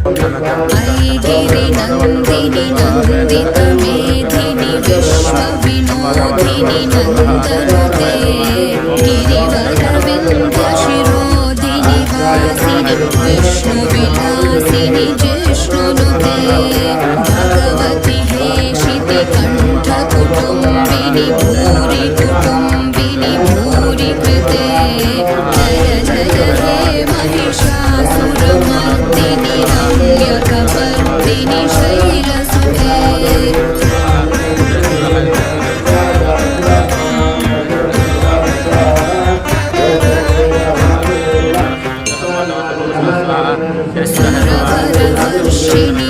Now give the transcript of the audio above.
ऐगिरि नन्दिनि नन्दित मेधिनि विश्वविनोदिनि नन्दनुते गिरिवरविन्द शिरोधिनि वासिनि विष्णुविलासिनि जिष्णुनुते भगवति हेशिति कण्ठकुटुम्बिनि भूरि कुटुम्बिनि भूरि कृते जय जय हे महिषासुरमर्दिनि रम्यकपर्दिनि शैलसुते सुरवरवर्षिणि